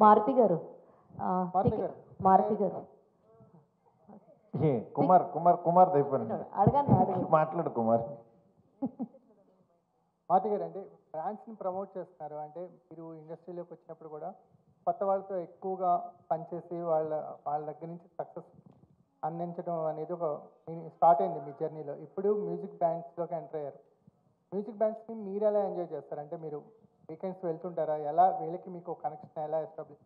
మారుతి గారు మారుతి గారు. మారుతి గారు కుమార్ దైపోయింది అడగండి మాట్లాడు కుమార్. మారుతి గారు అంటే బ్రాండ్స్ని ప్రమోట్ చేస్తున్నారు. అంటే మీరు ఇండస్ట్రీలోకి వచ్చినప్పుడు కూడా కొత్త వాళ్ళతో ఎక్కువగా పనిచేసి వాళ్ళ దగ్గర నుంచి సక్సెస్ అందించడం అనేది ఒక స్టార్ట్ అయింది మీ జర్నీలో. ఇప్పుడు మ్యూజిక్ బ్యాండ్స్లోకి ఎంటర్ అయ్యారు. మ్యూజిక్ బ్యాండ్స్ని మీరు ఎలా ఎంజాయ్ చేస్తారు? అంటే మీరు వీకెండ్స్ వెళ్తుంటారా? ఎలా వీళ్ళకి మీకు కనెక్షన్ ఎలా ఎస్టాబ్లిష్?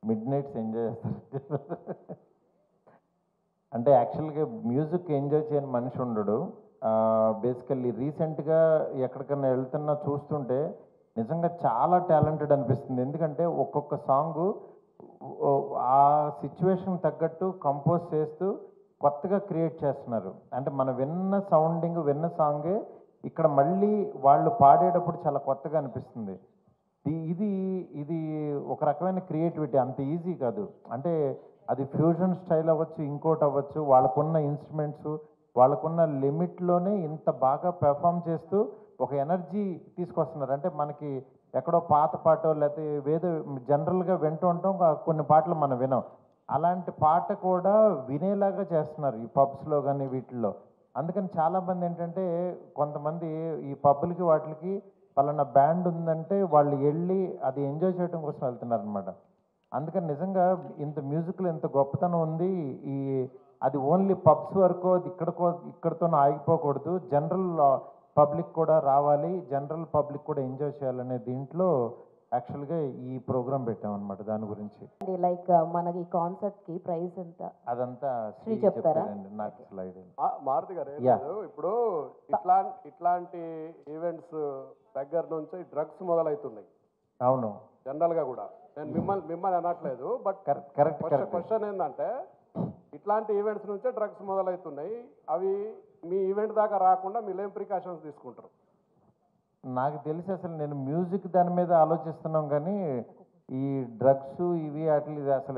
మిడ్ నైట్స్ ఎంజాయ్ చేస్తారు. అంటే యాక్చువల్గా మ్యూజిక్ ఎంజాయ్ చేయని మనిషి ఉండడు. బేసికల్లీ రీసెంట్గా ఎక్కడికన్నా వెళ్తున్నా చూస్తుంటే నిజంగా చాలా టాలెంటెడ్ అనిపిస్తుంది. ఎందుకంటే ఒక్కొక్క సాంగు ఆ సిచ్యువేషన్ తగ్గట్టు కంపోజ్ చేస్తూ కొత్తగా క్రియేట్ చేస్తున్నారు. అంటే మనం విన్న సాంగే ఇక్కడ మళ్ళీ వాళ్ళు పాడేటప్పుడు చాలా కొత్తగా అనిపిస్తుంది. ఇది ఇది ఒక రకమైన క్రియేటివిటీ, అంత ఈజీ కాదు. అంటే అది ఫ్యూజన్ స్టైల్ అవ్వచ్చు, ఇంకోటి అవ్వచ్చు. వాళ్ళకున్న ఇన్స్ట్రుమెంట్స్, వాళ్ళకున్న లిమిట్లోనే ఇంత బాగా పెర్ఫామ్ చేస్తూ ఒక ఎనర్జీ తీసుకొస్తున్నారు. అంటే మనకి ఎక్కడో పాత పాటో లేకపోతే ఏదో జనరల్గా వింటూ ఉంటాం, కొన్ని పాటలు మనం వినాం. అలాంటి పాట కూడా వినేలాగా చేస్తున్నారు ఈ పబ్స్లో కానీ వీటిల్లో. అందుకని చాలామంది ఏంటంటే కొంతమంది ఈ పబ్బులకి వాటికి పలానా బ్యాండ్ ఉందంటే వాళ్ళు వెళ్ళి అది ఎంజాయ్ చేయడం కోసం వెళ్తున్నారు అనమాట. అందుకని నిజంగా ఇంత మ్యూజిక్లో ఇంత గొప్పతనం ఉంది. అది ఓన్లీ పబ్స్ వరకు ఇక్కడితో ఆగిపోకూడదు. జనరల్ పబ్లిక్ కూడా రావాలి, జనరల్ పబ్లిక్ కూడా ఎంజాయ్ చేయాలనే దీంట్లో యాక్చువల్గా ఈ ప్రోగ్రామ్ పెట్టామన్నమాట. దాని గురించి లైక్ మనకి కాన్సర్ట్ కి ప్రైస్ ఎంత అదంతా శ్రీ చెప్తారా? నాకు స్లైడ్ మారుతి గారు ఇప్పుడు ఇట్లాంటి ఈవెంట్స్ దగ్గర నుంచి డ్రగ్స్ మొదలవుతున్నాయి. అవును, జనరల్గా కూడా నేను మిమ్మల్ని అనట్లేదు, బట్ కరెక్ట్ క్వశ్చన్ ఏంటంటే ఇట్లాంటి ఈవెంట్స్ నుంచే డ్రగ్స్ మొదలవుతున్నాయి. అవి మీ ఈవెంట్ దాకా రాకుండా మీరు ఏం ప్రికాషన్స్ తీసుకుంటారు? నాకు తెలిసి అసలు నేను మ్యూజిక్ దాని మీద ఆలోచిస్తున్నాం, కానీ ఈ డ్రగ్స్ ఇవి వాటి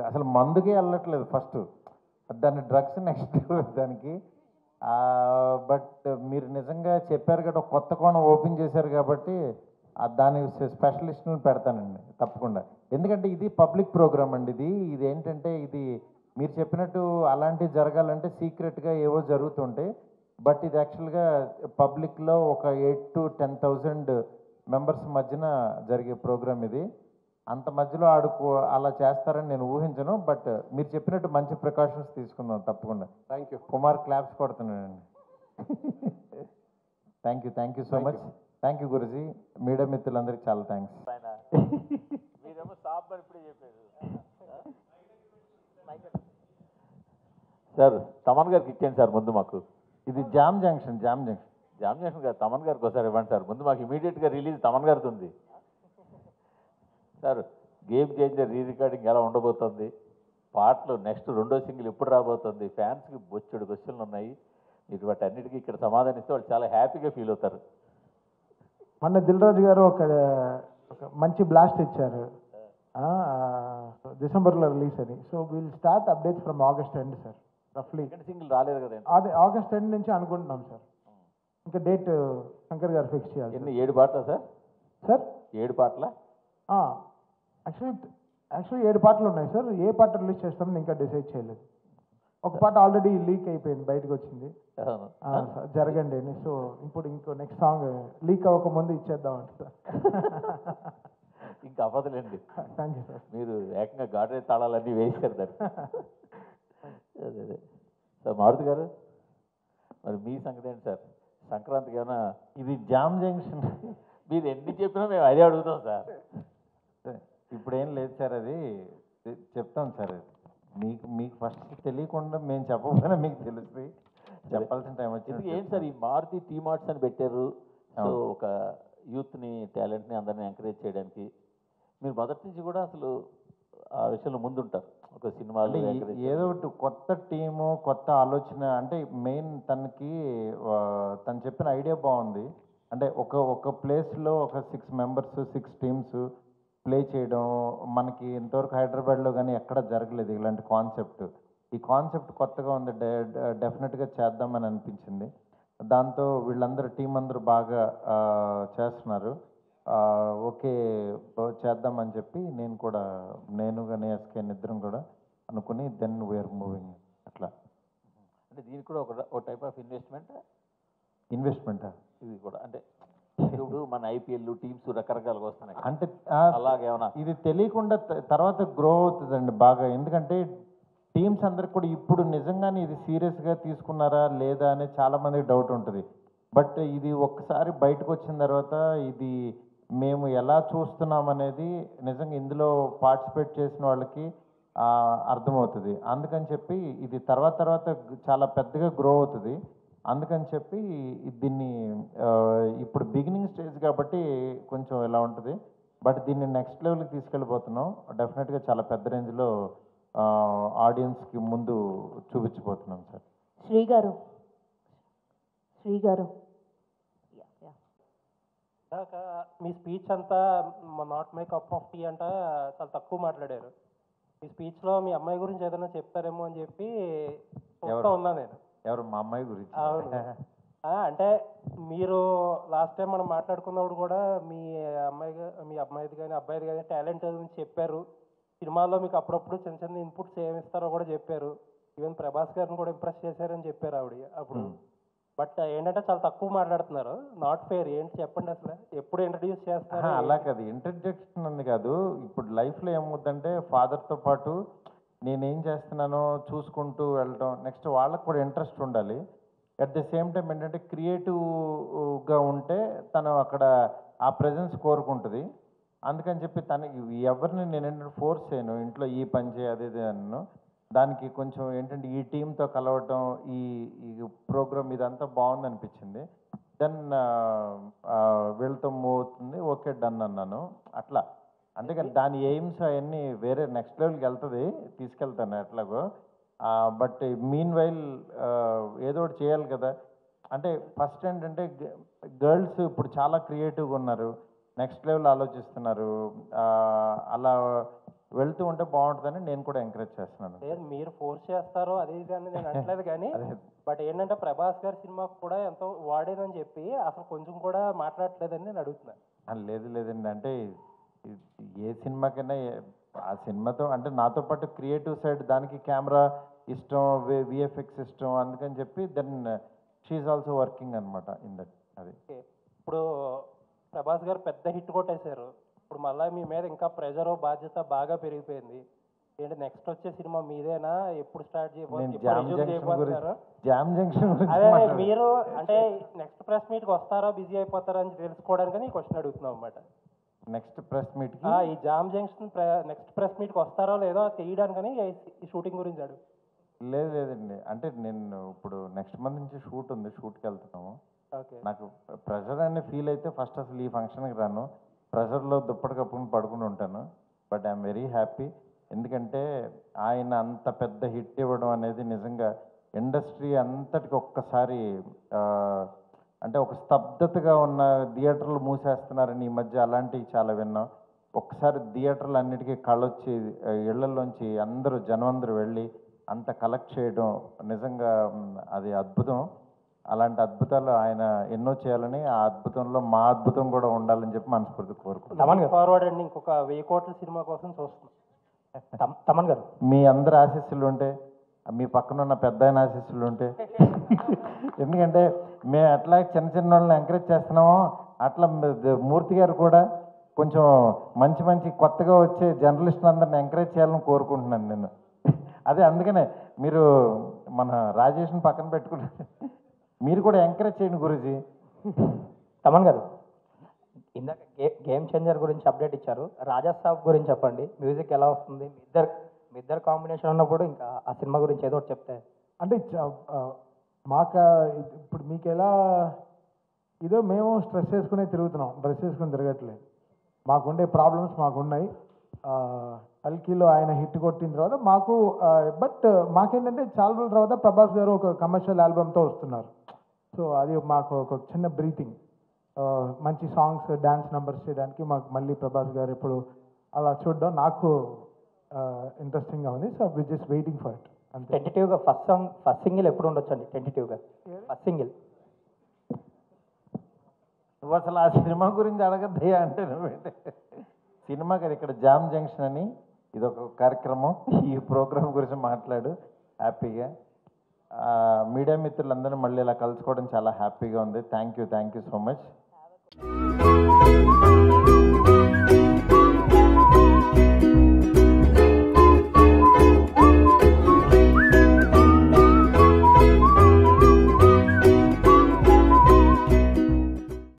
అసలు మందుకే వెళ్ళట్లేదు ఫస్ట్, దాన్ని డ్రగ్స్ నెక్స్ట్ దానికి. బట్ మీరు నిజంగా చెప్పారు కదా, కొత్త కోణం ఓపెన్ చేశారు కాబట్టి దాని స్పెషలిస్ట్ని పెడతానండి తప్పకుండా. ఎందుకంటే ఇది పబ్లిక్ ప్రోగ్రామ్ అండి. ఇది ఏంటంటే ఇది మీరు చెప్పినట్టు అలాంటివి జరగాలంటే సీక్రెట్గా ఏవో జరుగుతుంటాయి. బట్ ఇది యాక్చువల్గా పబ్లిక్లో ఒక 8,000 to 10,000 మెంబర్స్ మధ్యన జరిగే ప్రోగ్రామ్ ఇది. అంత మధ్యలో అలా చేస్తారని నేను ఊహించను. బట్ మీరు చెప్పినట్టు మంచి ప్రికాషన్స్ తీసుకుందాం తప్పకుండా. Thank you. కుమార్ క్లాప్స్ కొడుతున్నానండి. Thank you so much. Thank you Guruji. Media మిత్రులందరికీ చాలా థ్యాంక్స్. సార్ తమన్ గారికి ఇచ్చాను సార్ ముందు మాకు. ఇది జామ్ జంక్షన్ గారు తమన్ గారికి ఒకసారి ఇవ్వండి సార్. ముందు మాకు ఇమీడియట్గా రిలీజ్ తమన్ గారికి ఉంది sir. Game changer re recording ఎలా ఉండబోతుంది, పాటలు నెక్స్ట్ రెండో సింగిల్ ఎప్పుడు రాబోతుంది, ఫ్యాన్స్కి బొచ్చెడు క్వశ్చన్లు ఉన్నాయి. మీరు వాటి అన్నిటికీ ఇక్కడ సమాధానిస్తే వాళ్ళు చాలా హ్యాపీగా ఫీల్ అవుతారు. మొన్న దిల్ రాజు గారు ఒక మంచి బ్లాస్ట్ ఇచ్చారు, డిసెంబర్లో రిలీజ్ అని. So will start updates from August end sir. రఫ్లీ సింగిల్ రాలేదు కదా, అదే ఆగస్ట్ ఎండ్ నుంచి అనుకుంటున్నాం సార్. ఇంకా డేట్ శంకర్ గారు ఫిక్స్ చేయాలి. ఎన్ని 7 పాటలా సార్? సార్ 7 పాటలా? యాక్చువల్లీ 7 పాటలు ఉన్నాయి సార్. ఏ పాట రిలీజ్ చేస్తామని ఇంకా డిసైడ్ చేయలేదు. ఒక పాట ఆల్రెడీ లీక్ అయిపోయింది, బయటకు వచ్చింది. జరగండి అని. సో ఇప్పుడు ఇంకో నెక్స్ట్ సాంగ్ లీక్ అవ్వకముందు ఇచ్చేద్దాం అంటే సార్. ఇంకా అవ్వదులేండి. Thank you sir. మీరు ఏకంగా గాడే తాళాలన్నీ వేసారు దాన్ని. అదే సార్. మారుతి గారు మరి మీ సంగతి ఏంటి సార్? సంక్రాంతికి ఏమైనా? ఇది జామ్ జంక్షన్ మీరు ఎన్ని చెప్పినా మేము అదే అడుగుతాం సార్. ఇప్పుడేం లేదు సార్, అది చెప్తాం సార్. మీకు ఫస్ట్ తెలియకుండా మేము చెప్పకపోయినా మీకు తెలుస్తుంది, చెప్పాల్సిన టైం వచ్చింది. ఏంటి సార్ ఈ మారుతి టీ మార్ట్స్ అని పెట్టారు? సో ఒక యూత్ని, టాలెంట్ని అందరినీ ఎంకరేజ్ చేయడానికి మీరు మొదటి నుంచి కూడా అసలు ఆ విషయంలో ముందుంటారు. ఒక సినిమాలో ఏదో ఒకటి కొత్త టీము, కొత్త ఆలోచన. అంటే మెయిన్ తను చెప్పిన ఐడియా బాగుంది. అంటే ఒక ప్లేస్లో ఒక 6 members 6 teams ప్లే చేయడం మనకి ఇంతవరకు హైదరాబాద్లో కానీ ఎక్కడ జరగలేదు ఇలాంటి కాన్సెప్ట్. ఈ కాన్సెప్ట్ కొత్తగా ఉంది, డెఫినెట్గా చేద్దామని అనిపించింది. దాంతో వీళ్ళందరూ టీం అందరూ బాగా చేస్తున్నారు. ఓకే చేద్దామని చెప్పి నేను కానీ ఎస్కే ఇద్దరం కూడా అనుకుని దెన్ వీఆర్ మూవింగ్ అట్లా. అంటే దీనికి కూడా ఒక టైప్ ఆఫ్ ఇన్వెస్ట్మెంట్ ఇది కూడా అంటే ఇప్పుడు మన ఐపీఎల్ టీమ్స్ రకరకాలుగా వస్తున్నాయి కదా. అంటే అలాగేమన్నా ఇది తెలియకుండా తర్వాత గ్రో అవుతుందండి బాగా. ఎందుకంటే టీమ్స్ అందరికి కూడా ఇప్పుడు నిజంగానే ఇది సీరియస్గా తీసుకున్నారా లేదా అనే చాలామందికి డౌట్ ఉంటుంది. బట్ ఇది ఒక్కసారి బయటకు వచ్చిన తర్వాత ఇది మేము ఎలా చూస్తున్నాం అనేది నిజంగా ఇందులో పార్టిసిపేట్ చేసిన వాళ్ళకి అర్థమవుతుంది. అందుకని చెప్పి ఇది తర్వాత చాలా పెద్దగా గ్రో అవుతుంది. అందుకని చెప్పి దీన్ని ఇప్పుడు బిగినింగ్ స్టేజ్ కాబట్టి కొంచెం ఎలా ఉంటుంది. బట్ దీన్ని నెక్స్ట్ లెవెల్కి తీసుకెళ్ళిపోతున్నాం. డెఫినెట్గా చాలా పెద్ద రేంజ్లో ఆడియన్స్కి ముందు చూపించబోతున్నాం సార్. శ్రీ గారు ఇందాక మీ స్పీచ్ అంతా not my cup of tea అంట చాలా తక్కువ మాట్లాడారు. మీ స్పీచ్లో మీ అమ్మాయి గురించి ఏదైనా చెప్తారేమో అని చెప్పి చూస్తూ ఉన్నా నేను. ఎవరు మా అమ్మాయి గురించి? అవును. అంటే మీరు లాస్ట్ టైం మనం మాట్లాడుకున్నప్పుడు కూడా మీ అమ్మాయిది కానీ అబ్బాయిది కానీ టాలెంట్ గురించి చెప్పారు. సినిమాలో మీకు అప్పుడప్పుడు చిన్న చిన్న ఇన్పుట్స్ ఏమి ఇస్తారో కూడా చెప్పారు. ఈవెన్ ప్రభాస్ గారిని కూడా ఇంప్రెస్ చేశారని చెప్పారు ఆవిడ అప్పుడు. బట్ ఏంటంటే చాలా తక్కువ మాట్లాడుతున్నారు. Not fair. ఏంటి చెప్పండి అసలు, ఎప్పుడు ఇంట్రడ్యూస్ చేస్తున్నారు? అలా కాదు, ఇంట్రడక్షన్ అని కాదు. ఇప్పుడు లైఫ్లో ఏమవుతుందంటే ఫాదర్తో పాటు నేనేం చేస్తున్నానో చూసుకుంటూ వెళ్ళడం. నెక్స్ట్ వాళ్ళకు కూడా ఇంట్రెస్ట్ ఉండాలి. అట్ ద సేమ్ టైం ఏంటంటే క్రియేటివ్గా ఉంటే తను అక్కడ ఆ ప్రెజెన్స్ కోరుకుంటుంది. అందుకని చెప్పి ఎవరిని నేను ఏంటంటే ఫోర్స్ చేయను, ఇంట్లో ఈ పని చేయ అదే అన్ను. దానికి కొంచెం ఏంటంటే ఈ టీంతో కలవటం, ఈ ప్రోగ్రామ్ ఇదంతా బాగుంది అనిపించింది. దెన్ వీళ్ళతో మూవ్ అవుతుంది, ఓకే డన్ అన్నాను అట్లా. అంతేకాని దాని ఎయిమ్స్ అవన్నీ వేరే నెక్స్ట్ లెవెల్కి వెళ్తుంది, తీసుకెళ్తాను ఎట్లాగో. బట్ మీన్ వైల్ ఏదో ఒకటి చేయాలి కదా. అంటే ఫస్ట్ ఏంటంటే గర్ల్స్ ఇప్పుడు చాలా క్రియేటివ్గా ఉన్నారు, నెక్స్ట్ లెవెల్ ఆలోచిస్తున్నారు. అలా వెళ్తూ ఉంటే బాగుంటుందని నేను కూడా ఎంకరేజ్ చేస్తున్నాను. మీరు ఫోర్స్ చేస్తారో అది కానీ నేను అనట్లేదు కానీ బట్ ఏంటంటే ప్రభాస్ గారి సినిమాకు కూడా ఎంతో వాడేదని చెప్పి అసలు కొంచెం కూడా మాట్లాడట్లేదని నేను అడుగుతున్నాను. లేదండి, అంటే ఏ సినిమాకైనా ఆ సినిమాతో అంటే నాతో పాటు క్రియేటివ్ సైడ్ దానికి కెమెరా ఇష్టం, విఎఫ్ఎక్స్ ఇష్టం. అందుకని చెప్పి దెన్ షీఈ్ ఆల్సో వర్కింగ్ అనమాట ఇన్ దట్. అది ఇప్పుడు ప్రభాస్ గారు పెద్ద హిట్ కొట్టేశారు. ఇప్పుడు మళ్ళీ మీ మీద ఇంకా ప్రెజర్ బాధ్యత బాగా పెరిగిపోయింది. ఏంటి నెక్స్ట్ వచ్చే సినిమా మీదేనా? ఎప్పుడు స్టార్ట్ చేయబోతున్నారు? అదే మీరు అంటే నెక్స్ట్ ప్రెస్ మీట్కి వస్తారా, బిజీ అయిపోతారా అని తెలుసుకోవడానికి ఈ క్వశ్చన్ అడుగుతున్నాం అన్నమాట. నెక్స్ట్ ప్రెస్ మీట్ ఈ జామ్ జంక్షన్ నెక్స్ట్ ప్రెస్ మీట్కి వస్తారో లేదో తెలియడానికని ఈ షూటింగ్ గురించి అడుగు. లేదండి, అంటే నేను ఇప్పుడు నెక్స్ట్ మంత్ నుంచి షూట్ ఉంది, షూట్కి వెళ్తున్నాము. నాకు ప్రెషర్ అనే ఫీల్ అయితే ఫస్ట్ అసలు ఈ ఫంక్షన్కి రాను, ప్రెషర్లో దుప్పటి కప్పుకుని పడుకుని ఉంటాను. But I'm very happy. ఎందుకంటే ఆయన అంత పెద్ద హిట్ ఇవ్వడం అనేది నిజంగా ఇండస్ట్రీ అంతటికి ఒక్కసారి అంటే ఒక స్తబ్దతగా ఉన్న థియేటర్లు మూసేస్తున్నారని ఈ మధ్య అలాంటివి చాలా విన్నాం. ఒక్కసారి థియేటర్లు అన్నిటికీ కళ్ళొచ్చి ఇళ్లలోంచి జనం వెళ్ళి అంత కలెక్ట్ చేయడం నిజంగా అది అద్భుతం. అలాంటి అద్భుతాలు ఆయన ఎన్నో చేయాలని, ఆ అద్భుతంలో మా అద్భుతం కూడా ఉండాలని చెప్పి మనస్ఫూర్తి కోరుకుంటున్నాను. ఫార్వర్డ్ అండి, ఇంకొక 1000 కోట్ల సినిమా కోసం చూస్తున్నాం. తమన్ గారు, మీ అందరి ఆశీస్సులు ఉంటే, మీ పక్కన ఉన్న పెద్ద ఆయన ఆశీస్సులు ఉంటే, ఎందుకంటే మేము ఎట్లా చిన్న వాళ్ళని ఎంకరేజ్ చేస్తున్నామో అట్లా మూర్తి గారు కూడా కొంచెం మంచి కొత్తగా వచ్చే జర్నలిస్టులందరిని ఎంకరేజ్ చేయాలని కోరుకుంటున్నాను నేను. అదే అందుకనే మీరు మన రాజేష్ని పక్కన పెట్టుకున్నారు, మీరు కూడా ఎంకరేజ్ చేయండి గురూజీ. తమన్ గారు, ఇందాక గేమ్ చేంజర్ గురించి అప్డేట్ ఇచ్చారు. రాజా సాబ్ గురించి చెప్పండి. మ్యూజిక్ ఎలా వస్తుంది? మీ ఇద్దరు కాంబినేషన్ ఉన్నప్పుడు ఇంకా ఆ సినిమా గురించి ఏదో ఒకటి చెప్తే. అంటే మాకు ఇప్పుడు మీకు ఎలా ఇదో మేము స్ట్రెస్ చేసుకునే తిరుగుతున్నాం, డ్రెస్ వేసుకుని తిరగట్లేదు. మాకుండే ప్రాబ్లమ్స్ మాకున్నాయి. కల్కిలో ఆయన హిట్ కొట్టిన తర్వాత మాకు బట్ మాకేంటంటే చాలా రోజుల తర్వాత ప్రభాస్ గారు ఒక కమర్షియల్ ఆల్బమ్తో వస్తున్నారు. సో అది మాకు ఒక చిన్న బ్రీతింగ్, మంచి సాంగ్స్ డ్యాన్స్ నెంబర్స్ చేయడానికి మాకు మళ్ళీ ప్రభాస్ గారు ఇప్పుడు అలా చూడడం నాకు ఇంట్రెస్టింగ్గా ఉంది. So we just waiting for it. అంతే. టెంటేటివ్గా ఫస్ట్ సింగిల్ ఎప్పుడు ఉండొచ్చు అండి? టెంటేటివ్గా ఫస్ట్ సింగిల్ నువ్వు అసలు ఆ సినిమా గురించి అడగద్దయ్యా అంటే నువ్వేంటే సినిమా కదా, ఇక్కడ జామ్ జంక్షన్ అని ఇదొక కార్యక్రమం. ఈ ప్రోగ్రామ్ గురించి మాట్లాడు హ్యాపీగా. మీడియా మిత్రులందరూ మళ్ళీ ఇలా కలుసుకోవడం చాలా హ్యాపీగా ఉంది. Thank you so much.